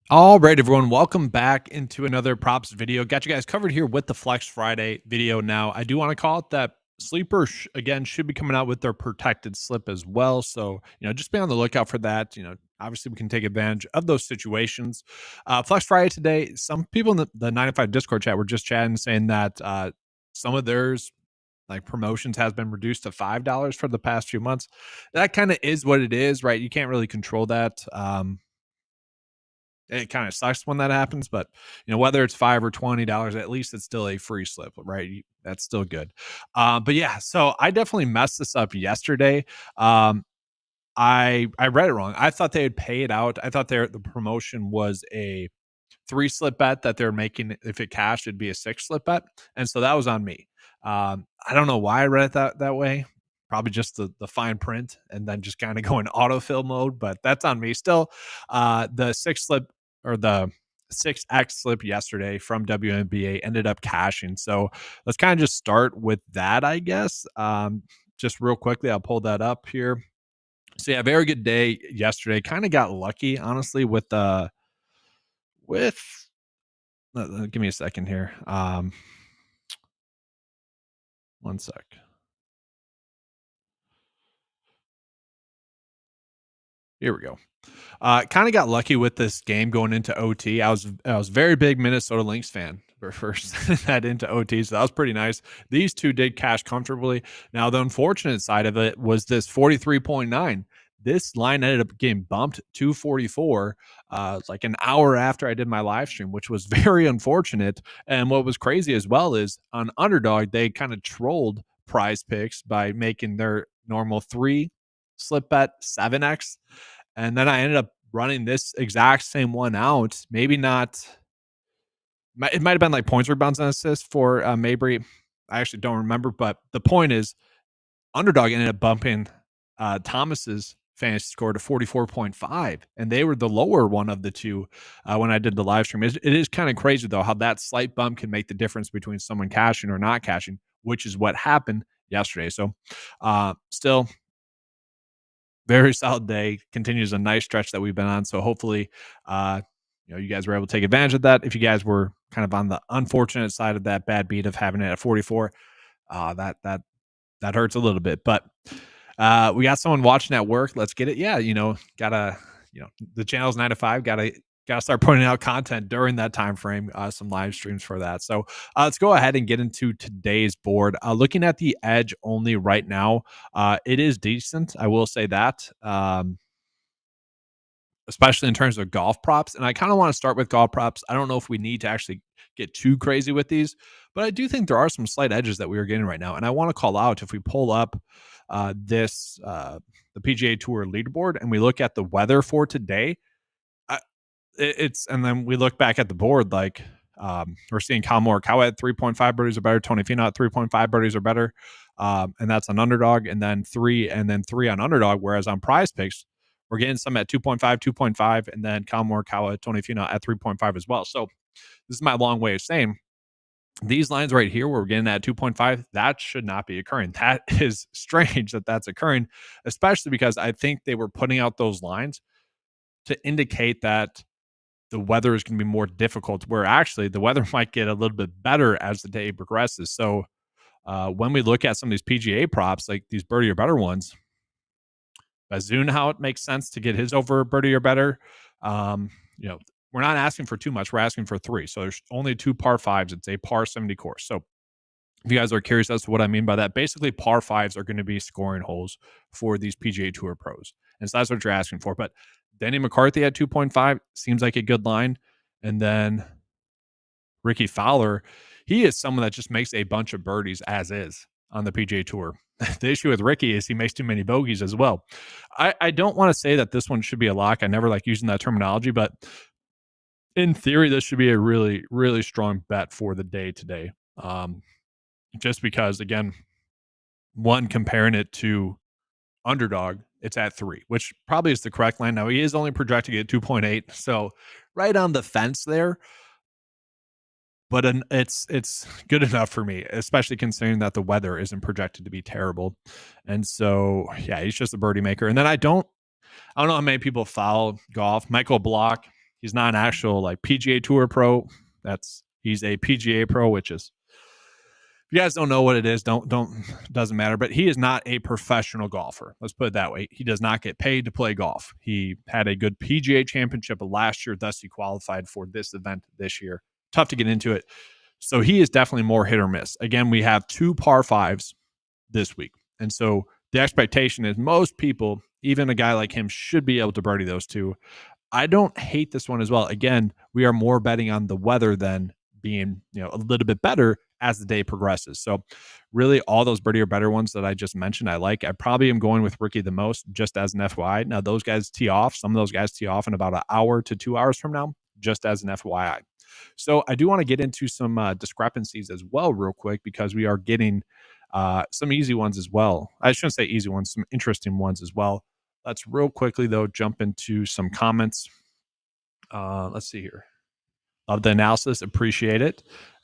All right, everyone, welcome back into another props video. Got you guys covered here with the Flex Friday video. Now, I do want to call it that Sleeper, again, should be coming out with their protected slip as well. So, just be on the lookout for that. Obviously, we can take advantage of those situations. Flex Friday today, some people in the 95 Discord chat were just chatting, saying that some of theirs, like promotions, has been reduced to $5 for the past few months. That kind of is what it is, right? You can't really control that. It kind of sucks when that happens, but whether it's $5 or $20, at least it's still a free slip, right? That's still good. But yeah, so I definitely messed this up yesterday. I read it wrong. I thought they would pay it out. I thought the promotion was a 3 slip bet that they're making. If it cashed, it'd be a 6 slip bet, and so that was on me. I don't know why I read it that way. Probably just the fine print, and then just kind of go in autofill mode, but that's on me still. The 6 slip, or the 6x slip yesterday from WNBA, ended up cashing. So let's kind of just start with that, I guess. Just real quickly, I'll pull that up here. So yeah, very good day yesterday. Kind of got lucky, honestly, with give me a second here. One sec. Here we go. Kind of got lucky with this game going into OT. I was very big Minnesota Lynx fan for first that into OT, so that was pretty nice. These two did cash comfortably. Now, the unfortunate side of it was this 43.9. This line ended up getting bumped to 44, like an hour after I did my live stream, which was very unfortunate. And what was crazy as well is on Underdog, they kind of trolled PrizePicks by making their normal 3 slip bet 7x. And then I ended up running this exact same one out. Maybe not. It might have been like points, rebounds, and assists for Mabry. I actually don't remember. But the point is, Underdog ended up bumping Thomas's fantasy score to 44.5. And they were the lower one of the two when I did the live stream. It is kind of crazy, though, how that slight bump can make the difference between someone cashing or not cashing, which is what happened yesterday. So still, very solid day. Continues a nice stretch that we've been on. So hopefully, you guys were able to take advantage of that. If you guys were kind of on the unfortunate side of that bad beat of having it at 44, that hurts a little bit. But we got someone watching at work. Let's get it. Yeah, gotta, the channel's 9 to 5. Gotta start putting out content during that time frame. Some live streams for that. So let's go ahead and get into today's board. Looking at the edge only right now, it is decent. I will say that, especially in terms of golf props. And I kind of want to start with golf props. I don't know if we need to actually get too crazy with these, but I do think there are some slight edges that we are getting right now. And I want to call out, if we pull up the PGA Tour leaderboard and we look at the weather for today, and then we look back at the board, like we're seeing Kyle Morikawa at 3.5 birdies or better, Tony Finau at 3.5 birdies or better, and that's on Underdog, and then three on Underdog. Whereas on PrizePicks, we're getting some at 2.5, 2.5, and then Kyle Morikawa, Tony Finau at 3.5 as well. So this is my long way of saying these lines right here, where we're getting at 2.5, that should not be occurring. That is strange that that's occurring, especially because I think they were putting out those lines to indicate that the weather is going to be more difficult, where actually the weather might get a little bit better as the day progresses. So when we look at some of these PGA props, like these birdie or better ones, Bazoon, how it makes sense to get his over birdie or better. We're not asking for too much. We're asking for 3. So there's only 2 par 5s. It's a par 70 course. So if you guys are curious as to what I mean by that, basically par 5s are going to be scoring holes for these PGA Tour pros. And so that's what you're asking for. But Denny McCarthy at 2.5 seems like a good line. And then Ricky Fowler, he is someone that just makes a bunch of birdies as is on the PGA Tour. The issue with Ricky is he makes too many bogeys as well. I don't want to say that this one should be a lock. I never like using that terminology, but in theory, this should be a really, really strong bet for the day today. Just because, again, one, comparing it to Underdog, it's at 3, which probably is the correct line. Now, he is only projecting at 2.8, so right on the fence there. But it's good enough for me, especially considering that the weather isn't projected to be terrible. And so, yeah, he's just a birdie maker. And then I don't know how many people follow golf. Michael Block, He's not an actual like PGA Tour pro. He's a PGA pro, which is, if you guys don't know what it is, doesn't matter. But he is not a professional golfer. Let's put it that way. He does not get paid to play golf. He had a good PGA championship last year, thus he qualified for this event this year. Tough to get into it. So he is definitely more hit or miss. Again, we have 2 par 5s this week. And so the expectation is most people, even a guy like him, should be able to birdie those 2. I don't hate this one as well. Again, we are more betting on the weather than being, a little bit better as the day progresses. So really all those birdie or better ones that I just mentioned, I like. I probably am going with Ricky the most, just as an FYI. Now those guys tee off. Some of those guys tee off in about an hour to 2 hours from now, just as an FYI. So I do want to get into some discrepancies as well real quick, because we are getting some easy ones as well. I shouldn't say easy ones, some interesting ones as well. Let's real quickly, though, jump into some comments. Let's see here. Love the analysis. Appreciate it.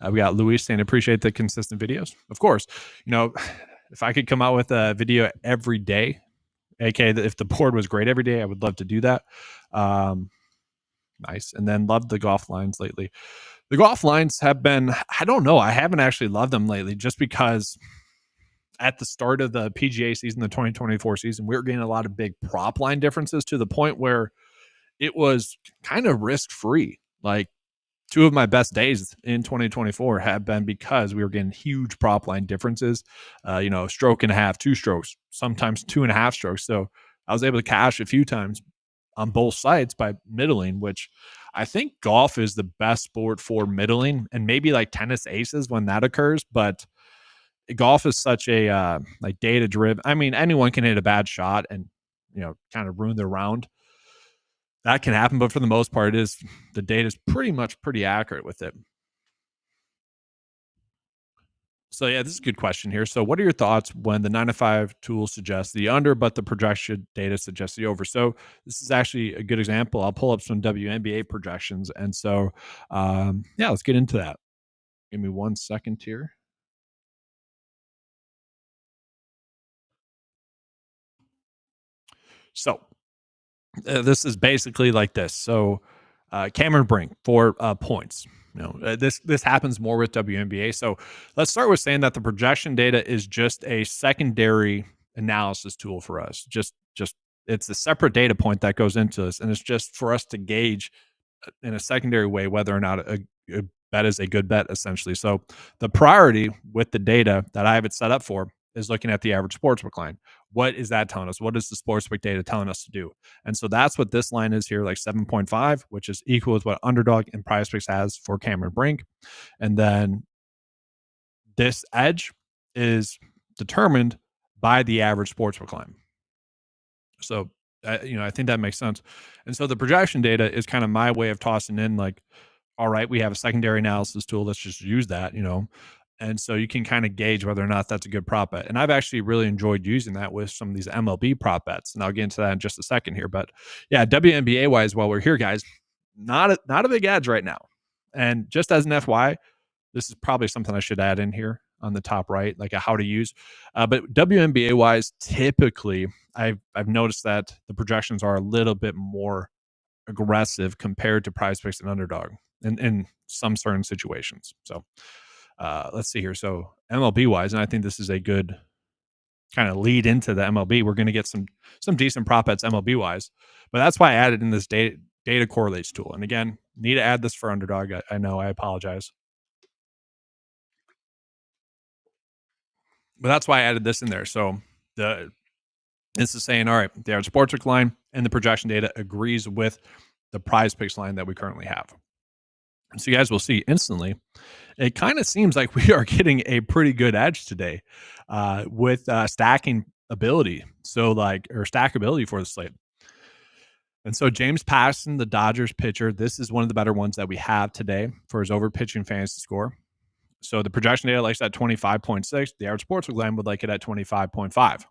We got Luis saying, appreciate the consistent videos. Of course, if I could come out with a video every day, aka if the board was great every day, I would love to do that. Nice. And then love the golf lines lately. The golf lines have been, I don't know, I haven't actually loved them lately, just because at the start of the PGA season, the 2024 season, we were getting a lot of big prop line differences to the point where it was kind of risk-free. Like 2 of my best days in 2024 have been because we were getting huge prop line differences, stroke and a half, 2 strokes, sometimes 2.5 strokes. So I was able to cash a few times on both sides by middling, which I think golf is the best sport for middling, and maybe like tennis aces when that occurs. But golf is such a like data driven. I mean, anyone can hit a bad shot and kind of ruin their round. That can happen, but for the most part, the data is pretty accurate with it. So yeah, this is a good question here. So what are your thoughts when the 9-to-5 tool suggests the under, but the projection data suggests the over? So this is actually a good example. I'll pull up some WNBA projections. And so, let's get into that. Give me 1 second here. So this is basically like this. So Cameron Brink, 4 points. This happens more with WNBA. So let's start with saying that the projection data is just a secondary analysis tool for us. Just it's a separate data point that goes into this, and it's just for us to gauge in a secondary way whether or not a bet is a good bet, essentially. So the priority with the data that I have it set up for is looking at the average sportsbook line. What is that telling us? What is the sportsbook data telling us to do? And so that's what this line is here, like 7.5, which is equal with what Underdog and PrizePicks has for Cameron Brink. And then this edge is determined by the average sportsbook line. So, I think that makes sense. And so the projection data is kind of my way of tossing in like, all right, we have a secondary analysis tool. Let's just use that, And so you can kind of gauge whether or not that's a good prop bet. And I've actually really enjoyed using that with some of these MLB prop bets. And I'll get into that in just a second here. But yeah, WNBA wise, while we're here, guys, not a big edge right now. And just as an FY, this is probably something I should add in here on the top right, like a how to use. But WNBA wise, typically I've noticed that the projections are a little bit more aggressive compared to PrizePicks and Underdog in some certain situations. So let's see here. So MLB wise, and I think this is a good kind of lead into the MLB. We're going to get some decent prop bets MLB wise, but that's why I added in this data correlates tool. And again, need to add this for Underdog. I know, I apologize, but that's why I added this in there. So this is saying, all right, the average sportsbook line and the projection data agrees with the PrizePicks line that we currently have. So you guys will see instantly, it kind of seems like we are getting a pretty good edge today with stacking ability. So or stackability for the slate. And so James Paxton, the Dodgers pitcher, this is one of the better ones that we have today for his over pitching fantasy score. So the projection data likes at 25.6. The average sportsbook line would like it at 25.5.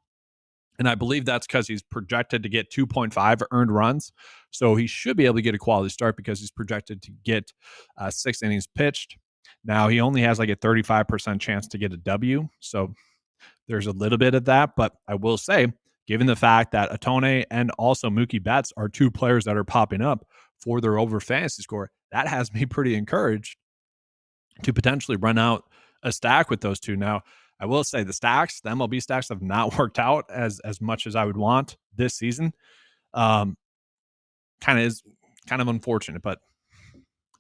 And I believe that's because he's projected to get 2.5 earned runs. So he should be able to get a quality start because he's projected to get 6 innings pitched. Now, he only has like a 35% chance to get a W. So there's a little bit of that. But I will say, given the fact that Atone and also Mookie Betts are 2 players that are popping up for their over fantasy score, that has me pretty encouraged to potentially run out a stack with those two. Now, I will say the MLB stacks have not worked out as much as I would want this season. Kind of unfortunate, but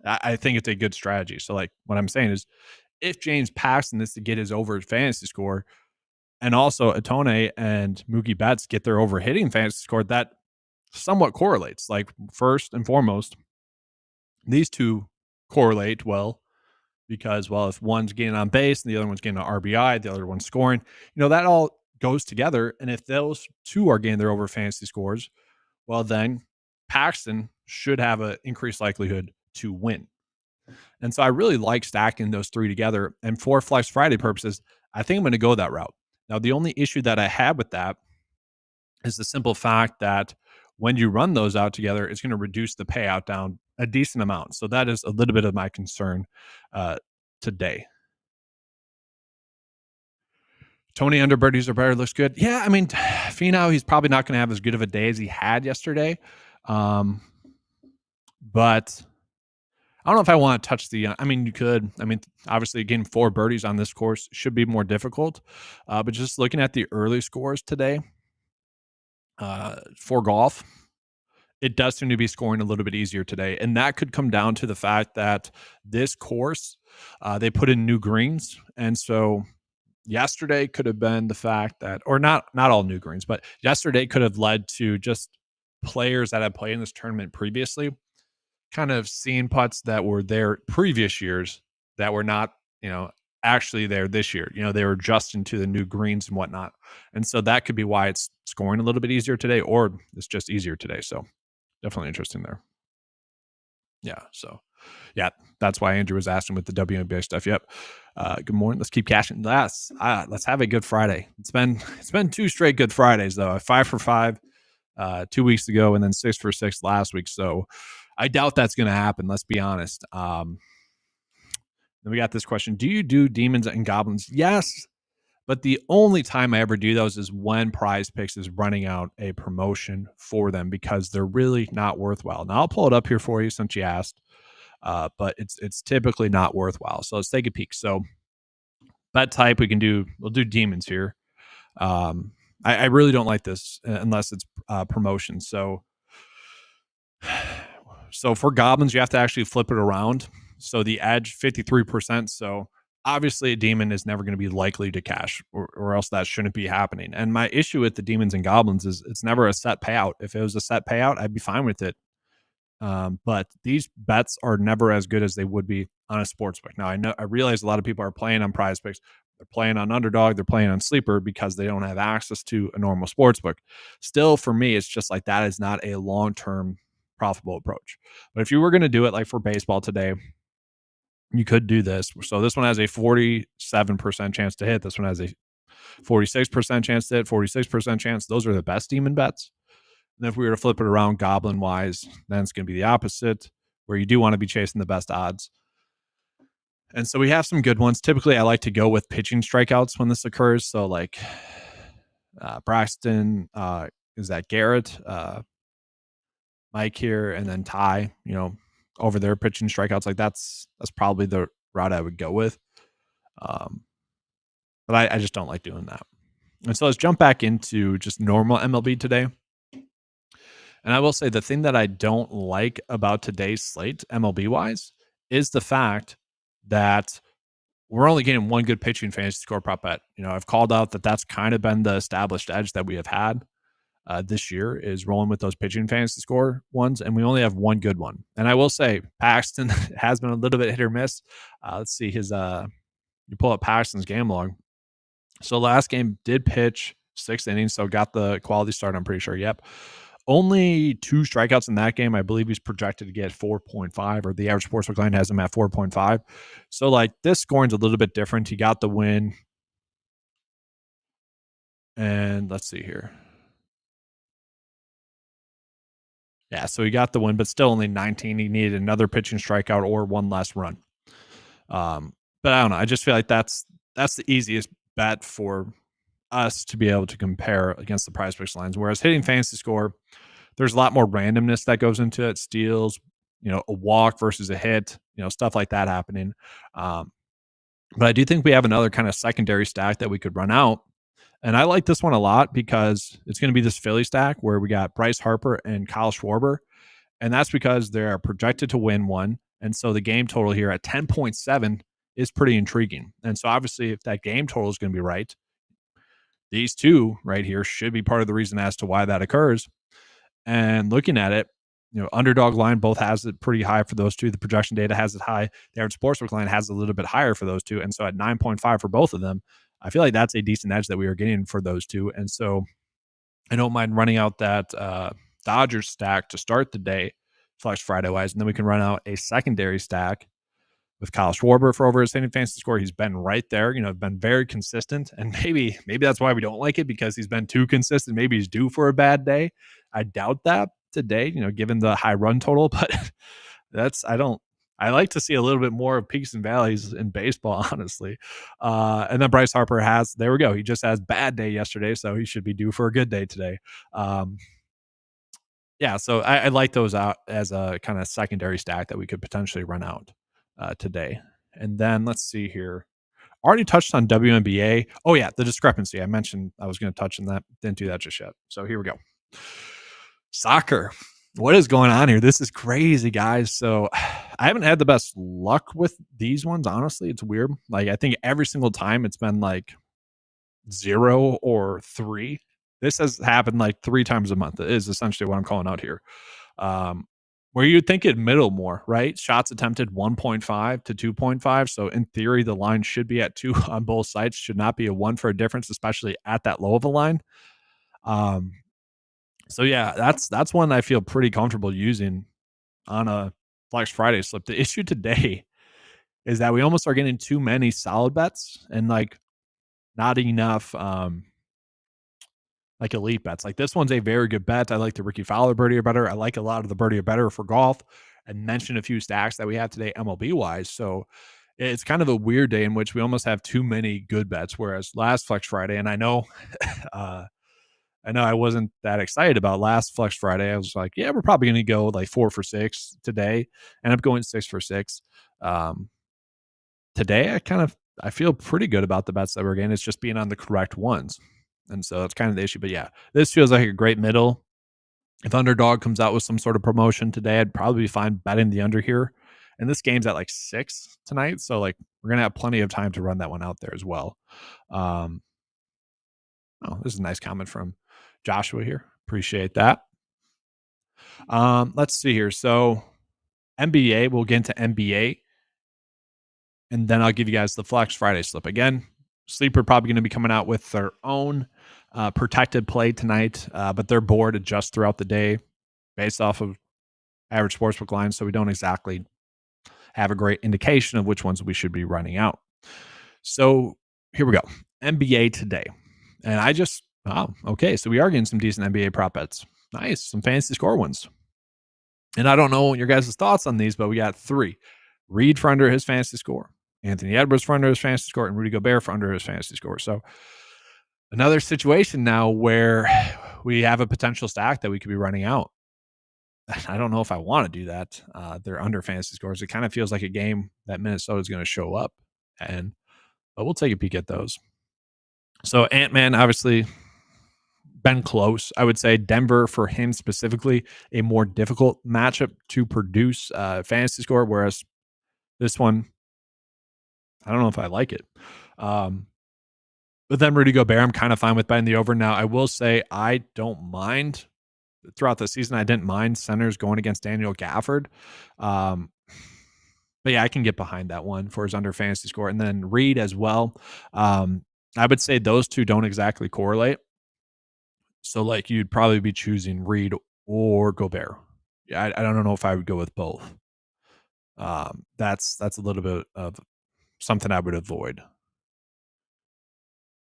I think it's a good strategy. So, like, what I'm saying is, if James Paxton is to get his over fantasy score, and also Atone and Mookie Betts get their over hitting fantasy score, that somewhat correlates. Like, first and foremost, these two correlate well because, well, if one's getting on base and the other one's getting an RBI, the other one's scoring, that all goes together. And if those two are getting their over fantasy scores, well, then Paxton should have an increased likelihood to win. And so I really like stacking those three together. And for Flex Friday purposes, I think I'm going to go that route. Now, the only issue that I have with that is the simple fact that when you run those out together, it's going to reduce the payout down a decent amount. So that is a little bit of my concern today. Tony under birdies or better looks good. Yeah, I mean, Finau, he's probably not going to have as good of a day as he had yesterday. But I don't know if I want to touch you could. I mean, obviously, getting 4 birdies on this course should be more difficult. But just looking at the early scores today for golf, it does seem to be scoring a little bit easier today. And that could come down to the fact that this course, they put in new greens. And so yesterday could have been the fact that, or not all new greens, but yesterday could have led to just players that had played in this tournament previously kind of seeing putts that were there previous years that were not, actually there this year. They were adjusting to the new greens and whatnot. And so that could be why it's scoring a little bit easier today, or it's just easier today. So definitely interesting there. Yeah. So yeah, that's why Andrew was asking with the WNBA stuff. Yep. Good morning. Let's keep cashing. Let's have a good Friday. It's been 2 straight good Fridays though. 5 for 5 2 weeks ago, and then 6 for 6 last week. So I doubt that's going to happen. Let's be honest. Then we got this question. Do you do demons and goblins? Yes. But the only time I ever do those is when PrizePicks is running out a promotion for them because they're really not worthwhile. Now I'll pull it up here for you since you asked, but it's typically not worthwhile. So let's take a peek. So bet type we'll do demons here. I really don't like this unless it's promotion. So for goblins, you have to actually flip it around. So the edge 53%. So obviously a demon is never going to be likely to cash or else that shouldn't be happening. And my issue with the demons and goblins is it's never a set payout. If it was a set payout, I'd be fine with it. But these bets are never as good as they would be on a sportsbook. Now I realize a lot of people are playing on PrizePicks. They're playing on Underdog. They're playing on Sleeper because they don't have access to a normal sportsbook. Still, for me, it's just like that is not a long-term profitable approach. But if you were going to do it like for baseball today, you could do this. So this one has a 47% chance to hit. This one has a 46% chance to hit, 46% chance. Those are the best demon bets. And if we were to flip it around goblin wise, then it's going to be the opposite, where you do want to be chasing the best odds. And so we have some good ones. Typically, I like to go with pitching strikeouts when this occurs. So like Braxton, is that Garrett, Mike here, and then Ty, over there pitching strikeouts. Like that's probably the route I would go with. But I just don't like doing that. And so let's jump back into just normal MLB today. And I will say the thing that I don't like about today's slate, MLB wise, is the fact that we're only getting one good pitching fantasy score prop bet. I've called out that that's kind of been the established edge that we have had this year is rolling with those pitching fantasy score ones, and we only have one good one. And I will say Paxton has been a little bit hit or miss. Let's see his you pull up Paxton's game log. So last game did pitch 6 innings, so got the quality start, I'm pretty sure. Yep. Only 2 strikeouts in that game. I believe he's projected to get 4.5, or the average sportsbook line has him at 4.5. So like this scoring's a little bit different. He got the win. And let's see here. Yeah, so he got the win, but still only 19. He needed another pitching strikeout or one less run. But I don't know. I just feel like that's the easiest bet for us to be able to compare against the PrizePicks lines. Whereas hitting fantasy score, there's a lot more randomness that goes into it. Steals, a walk versus a hit, stuff like that happening. But I do think we have another kind of secondary stack that we could run out. And I like this one a lot because it's going to be this Philly stack where we got Bryce Harper and Kyle Schwarber. And that's because they're projected to win one. And so the game total here at 10.7 is pretty intriguing. And so obviously, if that game total is going to be right, these two right here should be part of the reason as to why that occurs. And looking at it, underdog line both has it pretty high for those two. The projection data has it high. The average sportsbook line has a little bit higher for those two. And so at 9.5 for both of them, I feel like that's a decent edge that we are getting for those two. And so I don't mind running out that Dodgers stack to start the day, Flex Friday wise. And then we can run out a secondary stack with Kyle Schwarber for over his fantasy score. He's been right there, been very consistent. And maybe that's why we don't like it, because he's been too consistent. Maybe he's due for a bad day. I doubt that today, given the high run total, but I like to see a little bit more of peaks and valleys in baseball, honestly. And then Bryce Harper there we go. He just has bad day yesterday, so he should be due for a good day today. Yeah, so I like those out as a kind of secondary stack that we could potentially run out today. And then let's see here. Already touched on WNBA. Oh yeah, the discrepancy. I mentioned I was going to touch on that. Didn't do that just yet. So here we go. Soccer. What is going on here? This is crazy, guys. So I haven't had the best luck with these ones, honestly. It's weird. Like, I think every single time it's been like 0 or 3. This has happened like 3 times a month. It is essentially what I'm calling out here. Where you'd think it middle more, right? Shots attempted 1.5 to 2.5. So in theory, the line should be at 2 on both sides. Should not be a 1 for a difference, especially at that low of a line. So yeah, that's one I feel pretty comfortable using on a Flex Friday slip. The issue today is that we almost are getting too many solid bets and like not enough like elite bets. Like this one's a very good bet. I like the Ricky Fowler birdie or better. I like a lot of the birdie or better for golf. I mentioned a few stacks that we have today MLB wise. So it's kind of a weird day in which we almost have too many good bets. Whereas last Flex Friday, and I know I wasn't that excited about last Flex Friday. I was like, yeah, we're probably going to go like 4 for 6 today. End up going 6 for 6. Today, I feel pretty good about the bets that we're getting. It's just being on the correct ones. And so that's kind of the issue. But yeah, this feels like a great middle. If Underdog comes out with some sort of promotion today, I'd probably be fine betting the under here. And this game's at like 6 tonight. So like we're going to have plenty of time to run that one out there as well. Oh, this is a nice comment from Joshua here. Appreciate that. Let's see here. So NBA, we'll get into NBA. And then I'll give you guys the Flex Friday slip. Again, Sleeper probably going to be coming out with their own protected play tonight, but their board adjusts throughout the day based off of average sportsbook lines. So we don't exactly have a great indication of which ones we should be running out. So here we go. NBA today. And okay. So we are getting some decent NBA prop bets. Nice. Some fantasy score ones. And I don't know your guys' thoughts on these, but we got 3. Reed for under his fantasy score, Anthony Edwards for under his fantasy score, and Rudy Gobert for under his fantasy score. So another situation now where we have a potential stack that we could be running out. I don't know if I want to do that. They're under fantasy scores. It kind of feels like a game that Minnesota is going to show up, but we'll take a peek at those. So Ant-Man, obviously, been close. I would say Denver for him specifically, a more difficult matchup to produce fantasy score, whereas this one, I don't know if I like it. But then Rudy Gobert, I'm kind of fine with betting the over. Now, I will say I don't mind. Throughout the season, I didn't mind centers going against Daniel Gafford. But yeah, I can get behind that one for his under fantasy score. And then Reed as well. I would say those two don't exactly correlate. So like you'd probably be choosing Reed or Gobert. Yeah, I don't know if I would go with both. That's a little bit of something I would avoid.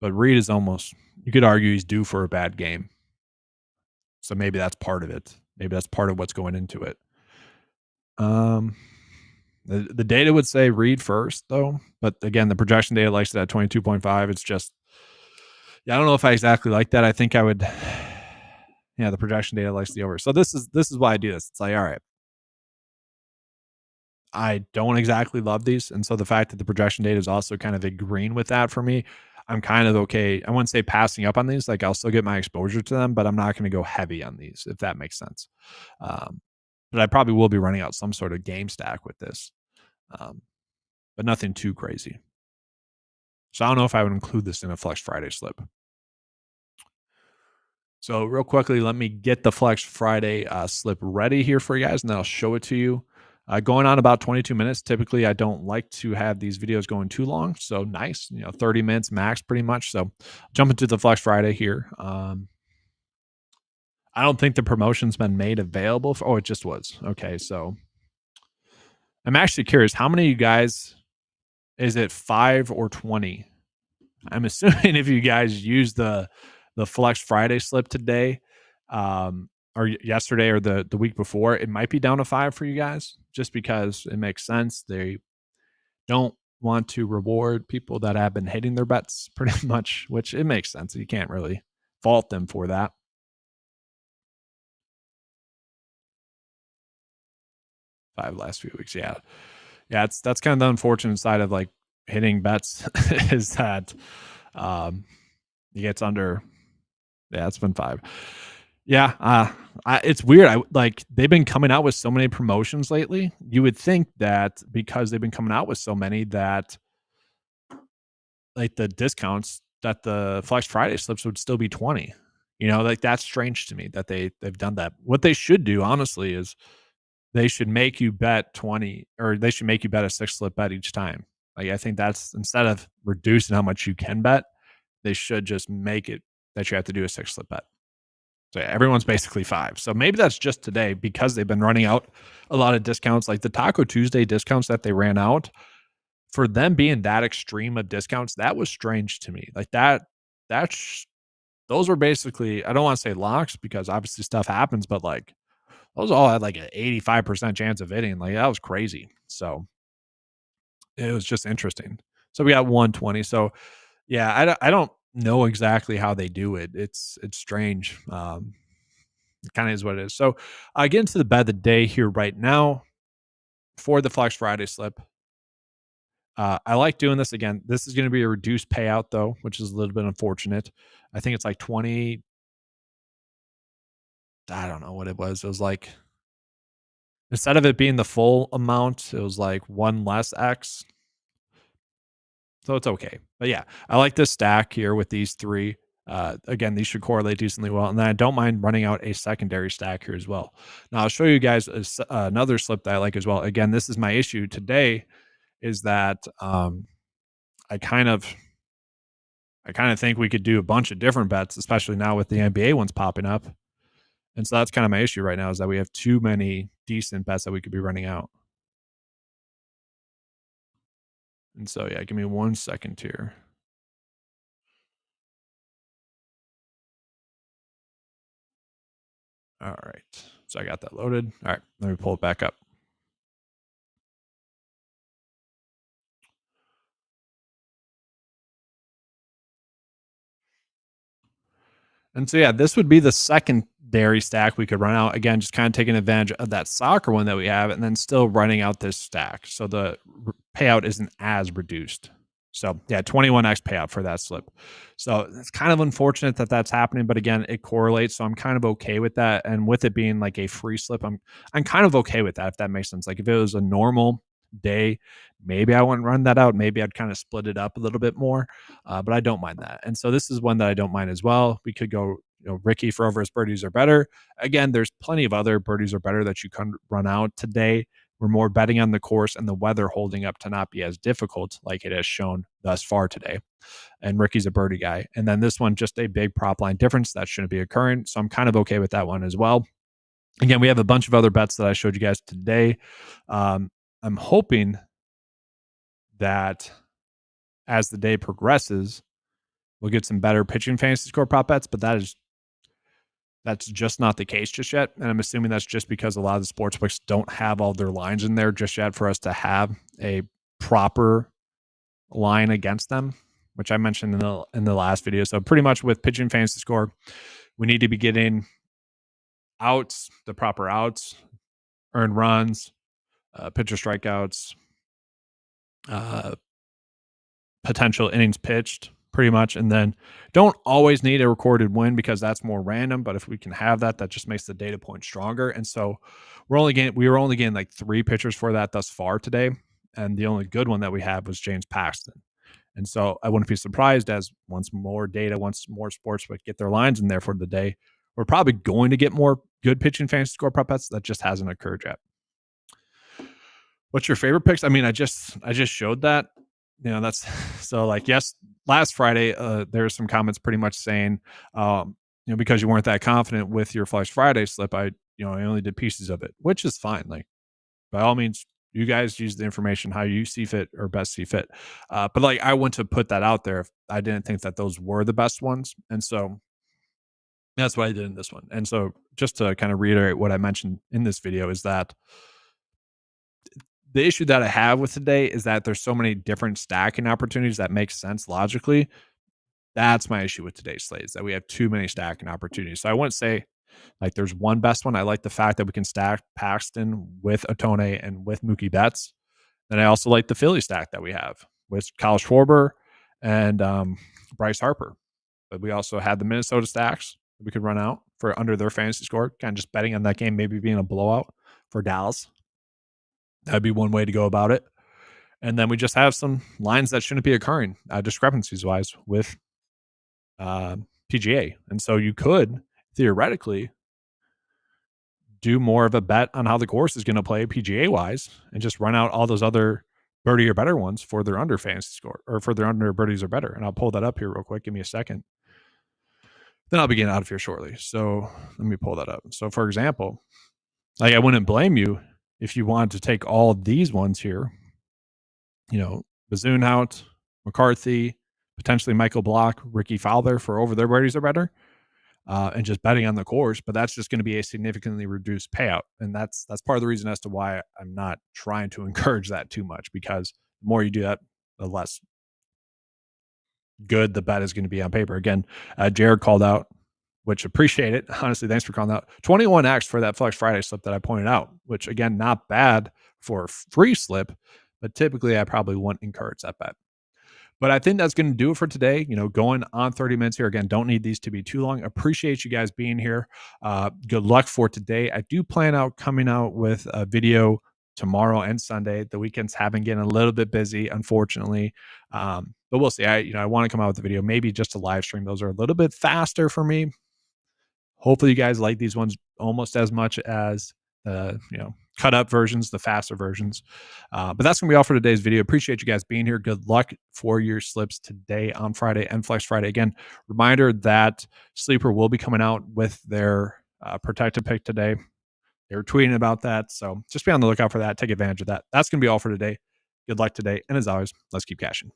But Reed is almost, you could argue he's due for a bad game. So maybe that's part of it. Maybe that's part of what's going into it. The data would say Reed first, though. But again, the projection data likes it at 22.5. It's just, yeah, I don't know if I exactly like that. I think I would, yeah, the projection data likes the over. So this is why I do this. It's like, all right, I don't exactly love these. And so the fact that the projection data is also kind of agreeing with that for me, I'm kind of okay. I wouldn't say passing up on these. Like I'll still get my exposure to them, but I'm not going to go heavy on these, if that makes sense. But I probably will be running out some sort of game stack with this, but nothing too crazy. So I don't know if I would include this in a Flex Friday slip. So real quickly, let me get the Flex Friday slip ready here for you guys, and then I'll show it to you. Going on about 22 minutes. Typically, I don't like to have these videos going too long. So nice, 30 minutes max pretty much. So jump into the Flex Friday here. I don't think the promotion's been made available. Oh, it just was. Okay, so I'm actually curious. How many of you guys, is it 5 or 20? I'm assuming if you guys use the Flex Friday slip today, or yesterday or the week before, it might be down to 5 for you guys, just because it makes sense. They don't want to reward people that have been hitting their bets pretty much, which it makes sense. You can't really fault them for that. 5 last few weeks, yeah. That's kind of the unfortunate side of like hitting bets is that he gets under. Yeah, it's been 5. Yeah, it's weird. They've been coming out with so many promotions lately. You would think that because they've been coming out with so many that like the discounts that the Flex Friday slips would still be 20. Like that's strange to me that they've done that. What they should do, honestly, is they should make you bet 20, or they should make you bet a 6 slip bet each time. Like I think that's, instead of reducing how much you can bet, they should just make it that you have to do a 6 slip bet. So yeah, everyone's basically 5. So maybe that's just today because they've been running out a lot of discounts, like the Taco Tuesday discounts that they ran out. For them being that extreme of discounts, that was strange to me. Like those were basically, I don't want to say locks because obviously stuff happens, but like those all had like an 85% chance of hitting. Like that was crazy. So it was just interesting. So we got 120. So yeah, I don't know exactly how they do it. It's strange. It kind of is what it is. So I get into the bet of the day here right now for the Flex Friday slip. I like doing this again. This is going to be a reduced payout though, which is a little bit unfortunate. I think it's like 20. I don't know what it was. It was like, instead of it being the full amount, it was like 1 less X. So it's okay. But yeah, I like this stack here with these 3. Again, these should correlate decently well. And then I don't mind running out a secondary stack here as well. Now I'll show you guys another slip that I like as well. Again, this is my issue today, is that I kind of think we could do a bunch of different bets, especially now with the NBA ones popping up. And so that's kind of my issue right now, is that we have too many decent bets that we could be running out. And so, yeah, give me 1 second here. All right. So I got that loaded. All right. Let me pull it back up. And so, yeah, this would be the secondary stack we could run out. Again, just kind of taking advantage of that soccer one that we have and then still running out this stack. So the payout isn't as reduced. So, yeah, 21x payout for that slip. So it's kind of unfortunate that that's happening. But again, it correlates. So I'm kind of okay with that. And with it being like a free slip, I'm kind of okay with that, if that makes sense. Like if it was a normal day, maybe I wouldn't run that out. Maybe I'd kind of split it up a little bit more, but I don't mind that. And so this is one that I don't mind as well. We could go, Ricky for over his birdies are better. Again, there's plenty of other birdies are better that you can run out today. We're more betting on the course and the weather holding up to not be as difficult like it has shown thus far today. And Ricky's a birdie guy. And then this one, just a big prop line difference that shouldn't be occurring. So I'm kind of okay with that one as well. Again, we have a bunch of other bets that I showed you guys today. I'm hoping that as the day progresses, we'll get some better pitching fantasy score prop bets, but that's just not the case just yet. And I'm assuming that's just because a lot of the sports books don't have all their lines in there just yet for us to have a proper line against them, which I mentioned in the last video. So pretty much with pitching fantasy score, we need to be getting outs, the proper outs, earned runs, pitcher strikeouts, potential innings pitched, pretty much. And then don't always need a recorded win because that's more random. But if we can have that, that just makes the data point stronger. And so we were only getting like 3 pitchers for that thus far today. And the only good one that we had was James Paxton. And so I wouldn't be surprised as once more sports would get their lines in there for the day, we're probably going to get more good pitching fantasy score prop bets. That just hasn't occurred yet. What's your favorite picks? I mean, I just showed that. That's so like, yes, last Friday, there's some comments pretty much saying, because you weren't that confident with your Flash Friday slip, I only did pieces of it, which is fine. Like, by all means, you guys use the information how you see fit or best see fit. But like, I wouldn't have put that out there if I didn't think that those were the best ones. And so that's what I did in this one. And so just to kind of reiterate what I mentioned in this video is that the issue that I have with today is that there's so many different stacking opportunities that make sense logically. That's my issue with today's slate, is that we have too many stacking opportunities. So I wouldn't say like there's one best one. I like the fact that we can stack Paxton with Otone and with Mookie Betts. And I also like the Philly stack that we have with Kyle Schwarber and Bryce Harper. But we also had the Minnesota stacks that we could run out for under their fantasy score, kind of just betting on that game maybe being a blowout for Dallas. That'd be one way to go about it. And then we just have some lines that shouldn't be occurring, discrepancies wise, with PGA. And so you could theoretically do more of a bet on how the course is going to play PGA wise and just run out all those other birdie or better ones for their under fantasy score or for their under birdies or better. And I'll pull that up here real quick. Give me a second. Then I'll be getting out of here shortly. So let me pull that up. So for example, like I wouldn't blame you if you wanted to take all of these ones here, Bazoonhout, McCarthy, potentially Michael Block, Ricky Fowler for over their birdies or better, and just betting on the course. But that's just going to be a significantly reduced payout. And that's part of the reason as to why I'm not trying to encourage that too much, because the more you do that, the less good the bet is going to be on paper. Again, Jared called out, which appreciate it. Honestly, thanks for calling out. 21x for that Flex Friday slip that I pointed out, which again, not bad for a free slip, but typically I probably wouldn't encourage that bet. But I think that's going to do it for today. Going on 30 minutes here. Again, don't need these to be too long. Appreciate you guys being here. Good luck for today. I do plan out coming out with a video tomorrow and Sunday. The weekends have been getting a little bit busy, unfortunately. But we'll see. I want to come out with a video, maybe just a live stream. Those are a little bit faster for me. Hopefully you guys like these ones almost as much as the cut up versions, the faster versions. But that's going to be all for today's video. Appreciate you guys being here. Good luck for your slips today on Friday and Flex Friday. Again, reminder that Sleeper will be coming out with their protected pick today. They were tweeting about that. So just be on the lookout for that. Take advantage of that. That's going to be all for today. Good luck today. And as always, let's keep cashing.